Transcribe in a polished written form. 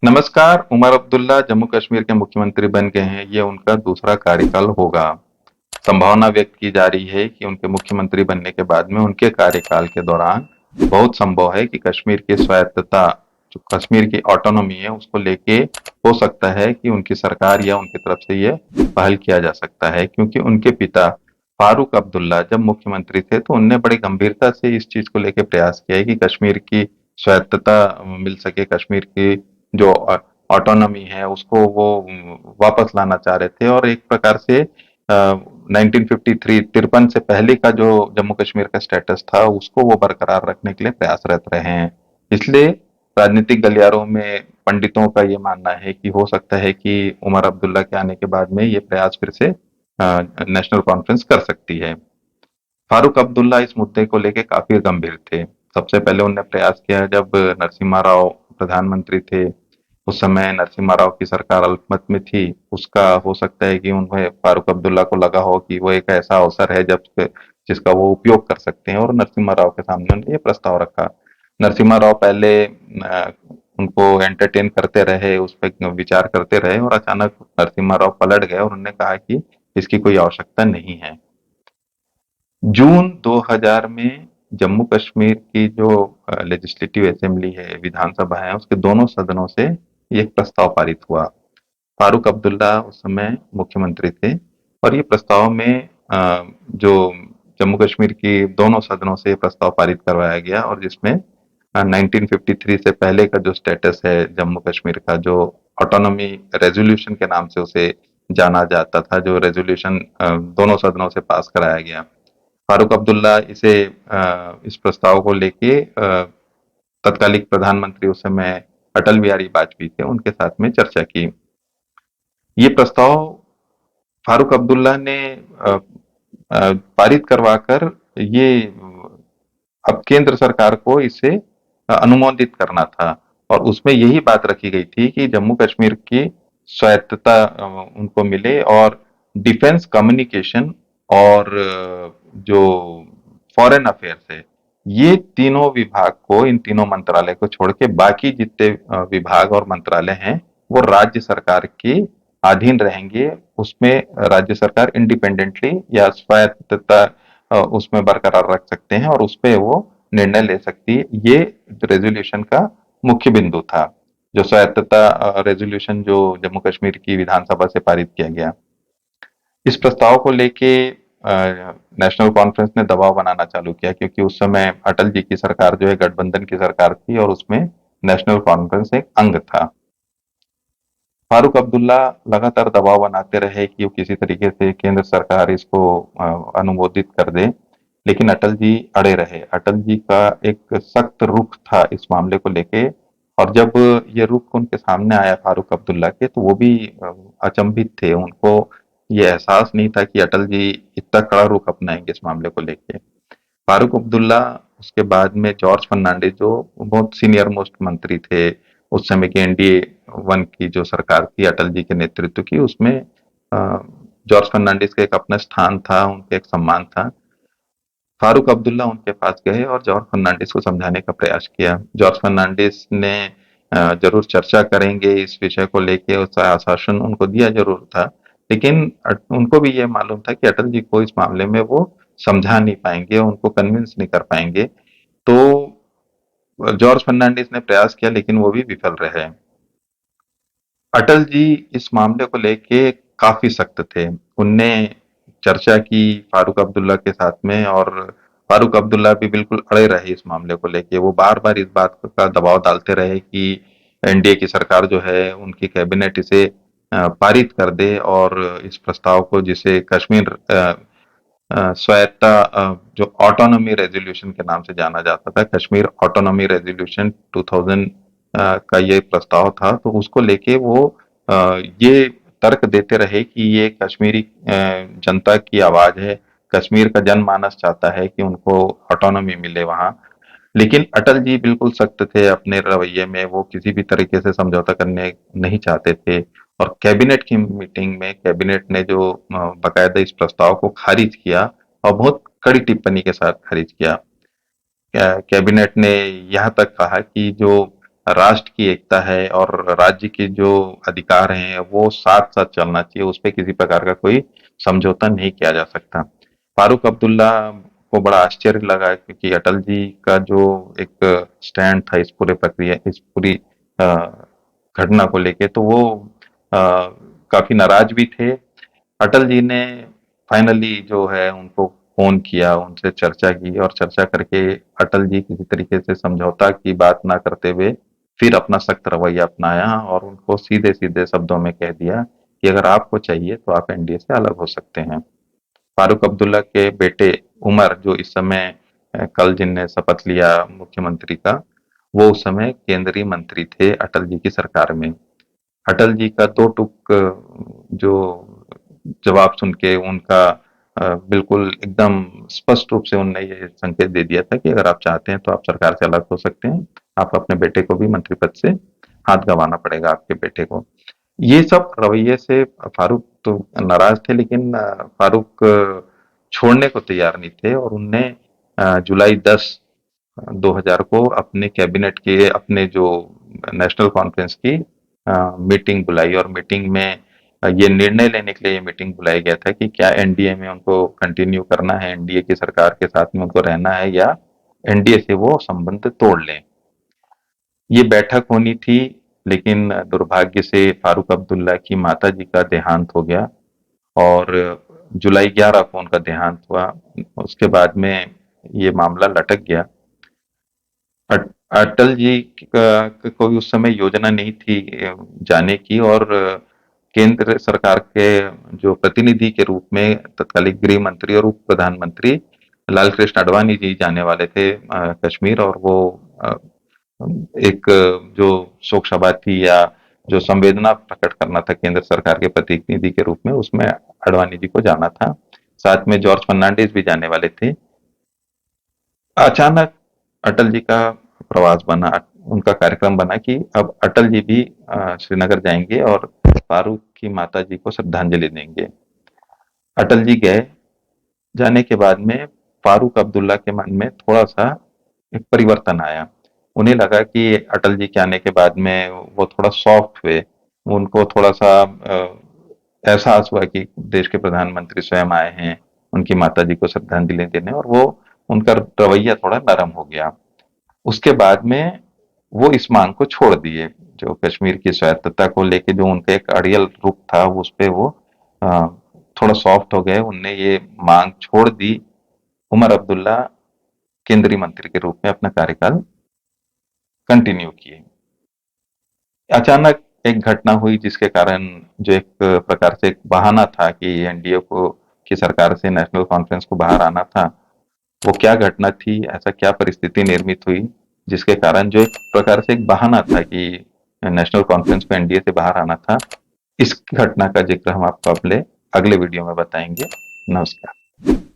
नमस्कार, उमर अब्दुल्ला जम्मू कश्मीर के मुख्यमंत्री बन गए हैं। ये उनका दूसरा कार्यकाल होगा। संभावना व्यक्त की जा रही है कि उनके मुख्यमंत्री बनने के बाद में उनके कार्यकाल के दौरान बहुत संभव है कि कश्मीर की स्वायत्तता, जो कश्मीर की ऑटोनॉमी है, उसको लेके हो सकता है कि उनकी सरकार या उनकी तरफ से ये पहल किया जा सकता है। क्योंकि उनके पिता फारूक अब्दुल्ला जब मुख्यमंत्री थे तो उनने बड़ी गंभीरता से इस चीज को लेके प्रयास किया है कि कश्मीर की स्वायत्तता मिल सके, कश्मीर की जो ऑटोनॉमी है उसको वो वापस लाना चाह रहे थे। और एक प्रकार से 1953 तिरपन से पहले का जो जम्मू कश्मीर का स्टेटस था उसको वो बरकरार रखने के लिए प्रयासरत रहे हैं। इसलिए राजनीतिक गलियारों में पंडितों का ये मानना है कि हो सकता है कि उमर अब्दुल्ला के आने के बाद में ये प्रयास फिर से नेशनल कॉन्फ्रेंस कर सकती है। फारूक अब्दुल्ला इस मुद्दे को लेके काफी गंभीर थे। सबसे पहले उन्होंने प्रयास किया जब नरसिम्हा राव प्रधानमंत्री थे। उस समय नरसिम्हा राव की सरकार अल्पमत में थी। उसका हो सकता है कि उन्हें फारूक अब्दुल्ला को लगा हो कि वो एक ऐसा अवसर है जब जिसका वो उपयोग कर सकते हैं, और नरसिम्हा राव के सामने उन्होंने ये प्रस्ताव रखा। नरसिम्हा राव पहले उनको एंटरटेन करते रहे, उस पर विचार करते रहे, और अचानक नरसिम्हा राव पलट गए और उन्होंने कहा कि इसकी कोई आवश्यकता नहीं है। जून 2000 में जम्मू कश्मीर की जो लेजिस्लेटिव असेंबली है, विधानसभा है, उसके दोनों सदनों से ये एक प्रस्ताव पारित हुआ। फारूक अब्दुल्ला उस समय मुख्यमंत्री थे, और ये प्रस्ताव में जो जम्मू कश्मीर की दोनों सदनों से प्रस्ताव पारित करवाया गया, और जिसमें 1953 से पहले का जो स्टेटस है जम्मू कश्मीर का, जो ऑटोनॉमी रेजोल्यूशन के नाम से उसे जाना जाता था, जो रेजोल्यूशन दोनों सदनों से पास कराया गया। फारूक अब्दुल्ला इस प्रस्ताव को लेके तत्कालिक प्रधानमंत्री उस समय अटल बिहारी वाजपेयी थे, उनके साथ में चर्चा की। ये प्रस्ताव फारूक अब्दुल्ला ने पारित करवाकर ये अब केंद्र सरकार को इसे अनुमोदित करना था। और उसमें यही बात रखी गई थी कि जम्मू कश्मीर की स्वायत्तता उनको मिले, और डिफेंस कम्युनिकेशन और जो फॉरेन अफेयर्स है, ये तीनों विभाग को, इन तीनों मंत्रालय को छोड़ के बाकी जितने विभाग और मंत्रालय हैं वो राज्य सरकार के अधीन रहेंगे। उसमें राज्य सरकार इंडिपेंडेंटली या स्वायत्तता उसमें बरकरार रख सकते हैं, और उसपे वो निर्णय ले सकती है। ये रेजोल्यूशन का मुख्य बिंदु था, जो स्वायत्तता रेजोल्यूशन जो जम्मू कश्मीर की विधानसभा से पारित किया गया। इस प्रस्ताव को लेके नेशनल कॉन्फ्रेंस ने दबाव बनाना चालू किया, क्योंकि उस समय अटल जी की सरकार जो है गठबंधन की सरकार थी, और उसमें नेशनल कॉन्फ्रेंस एक अंग था। फारूक अब्दुल्ला लगातार दबाव बनाते रहे कि वो किसी तरीके से केंद्र सरकार इसको अनुमोदित कर दे, लेकिन अटल जी अड़े रहे। अटल जी का एक सख्त रुख था इस मामले को लेके, और जब ये रुख उनके सामने आया फारूक अब्दुल्ला के, तो वो भी अचंभित थे। उनको ये एहसास नहीं था कि अटल जी इतना कड़ा रुख अपनाएंगे इस मामले को लेके। फारूक अब्दुल्ला, उसके बाद में जॉर्ज फर्नांडिस जो बहुत सीनियर मोस्ट मंत्री थे उस समय की एनडीए वन की जो सरकार थी अटल जी के नेतृत्व की, उसमें जॉर्ज फर्नांडिस का एक अपना स्थान था, उनका एक सम्मान था। फारूक अब्दुल्ला उनके पास गए और जॉर्ज फर्नांडिस को समझाने का प्रयास किया। जॉर्ज फर्नांडिस ने जरूर चर्चा करेंगे इस विषय को लेके, उसका आश्वासन उनको दिया जरूर था, लेकिन उनको भी ये मालूम था कि अटल जी को इस मामले में वो समझा नहीं पाएंगे, उनको कन्विंस नहीं कर पाएंगे। तो जॉर्ज फर्नांडिस ने प्रयास किया, लेकिन वो भी विफल रहे। अटल जी इस मामले को लेके काफी सख्त थे। उनने चर्चा की फारूक अब्दुल्ला के साथ में, और फारूक अब्दुल्ला भी बिल्कुल अड़े रहे इस मामले को लेके। वो बार-बार इस बात का दबाव डालते रहे कि एनडीए की सरकार जो है उनकी कैबिनेट इसे पारित कर दे, और इस प्रस्ताव को, जिसे कश्मीर स्वायत्ता जो ऑटोनॉमी रेजोल्यूशन के नाम से जाना जाता था, कश्मीर ऑटोनॉमी रेजोल्यूशन 2000 का ये प्रस्ताव था, तो उसको लेके वो ये तर्क देते रहे कि ये कश्मीरी जनता की आवाज है। कश्मीर का जनमानस चाहता है कि उनको ऑटोनॉमी मिले वहां। लेकिन अटल जी बिल्कुल सख्त थे अपने रवैये में, वो किसी भी तरीके से समझौता करने नहीं चाहते थे। और कैबिनेट की मीटिंग में कैबिनेट ने जो बाकायदा इस प्रस्ताव को खारिज किया, और बहुत कड़ी टिप्पणी के साथ खारिज किया। कैबिनेट ने यहाँ तक कहा कि जो राष्ट्र की एकता है और राज्य के जो अधिकार हैं वो साथ-साथ चलना चाहिए, उस पे किसी प्रकार का कोई समझौता नहीं किया जा सकता। फारूक अब्दुल्ला को बड़ा आश्चर्य लगा क्योंकि अटल जी का जो एक स्टैंड था इस पूरे प्रक्रिया इस पूरी अ, घटना को लेके तो वो काफ़ी नाराज़ भी थे। अटल जी ने फाइनली जो है उनको फ़ोन किया, उनसे चर्चा की और चर्चा करके अटल जी किसी तरीके से समझौता की बात ना करते हुए फिर अपना सख्त रवैया अपनाया और उनको सीधे-सीधे शब्दों में कह दिया कि अगर आपको चाहिए तो आप एनडीए से अलग हो सकते हैं। फारूक अब्दुल्ला के बेटे उमर जो इस समय कल जिनने शपथ लिया मुख्यमंत्री का, वो उस समय केंद्रीय मंत्री थे अटल जी की सरकार में। अटल जी का दो टूक जो जवाब सुन के उनका बिल्कुल एकदम स्पष्ट रूप से उनने ये संकेत दे दिया था कि अगर आप चाहते हैं तो आप सरकार से अलग हो सकते हैं। आप अपने बेटे को भी मंत्री पद से हाथ गंवाना पड़ेगा आपके बेटे को। ये सब रवैये से फारूक तो नाराज थे लेकिन फारूक छोड़ने को तैयार नहीं थे और उनने जुलाई 10 2000 को अपने कैबिनेट के अपने जो नेशनल कॉन्फ्रेंस की मीटिंग बुलाई और मीटिंग में ये निर्णय लेने के लिए ये मीटिंग बुलाई गया था कि क्या एनडीए में उनको कंटिन्यू करना है, एनडीए की सरकार के साथ में उनको रहना है या एनडीए से वो संबंध तोड़ लें। ये बैठक होनी थी लेकिन दुर्भाग्य से फारूक अब्दुल्ला की माताजी का देहांत हो गया और जुलाई 11 को उनका देहांत हुआ। उसके बाद में ये मामला लटक गया। अटल जी का कोई उस समय योजना नहीं थी जाने की और केंद्र सरकार के जो प्रतिनिधि के रूप में तत्कालीन गृह मंत्री और उप प्रधानमंत्री लाल कृष्ण आडवाणी जी जाने वाले थे कश्मीर और वो अ, एक जो शोक सभा थी या जो संवेदना प्रकट करना था केंद्र सरकार के प्रतिनिधि के रूप में उसमें आडवाणी जी को जाना था। साथ में जॉर्ज फर्नांडिस भी जाने वाले थे। अचानक अटल जी का प्रवास बना उनका कार्यक्रम बना कि अब अटल जी भी श्रीनगर जाएंगे और फारूक की माता जी को श्रद्धांजलि देंगे। अटल जी गए। जाने के बाद में फारूक अब्दुल्ला के मन में थोड़ा सा एक परिवर्तन आया। उन्हें लगा कि अटल जी के आने के बाद में वो थोड़ा सॉफ्ट हुए। उनको थोड़ा सा एहसास हुआ कि देश के प्रधानमंत्री स्वयं आए हैं उनकी माता जी को श्रद्धांजलि देने और वो उनका रवैया थोड़ा नरम हो गया। उसके बाद में वो इस मांग को छोड़ दिए जो कश्मीर की स्वायत्तता को लेके जो उनका एक अड़ियल रुख था उस पे वो अ, थोड़ा सॉफ्ट हो गए उनने ये मांग छोड़ दी उमर अब्दुल्ला केंद्रीय मंत्री के रूप में अपना कार्यकाल कंटिन्यू किए अचानक एक घटना हुई जिसके कारण जो एक प्रकार से एक बहाना था कि एनडीए को की सरकार से नेशनल कॉन्फ्रेंस को बाहर आना था वो क्या घटना थी ऐसा क्या परिस्थिति निर्मित हुई जिसके कारण जो एक प्रकार से एक बहाना था कि नेशनल कॉन्फ्रेंस को एनडीए से बाहर आना था इस घटना का जिक्र हम आपको अगले अगले वीडियो में बताएंगे नमस्कार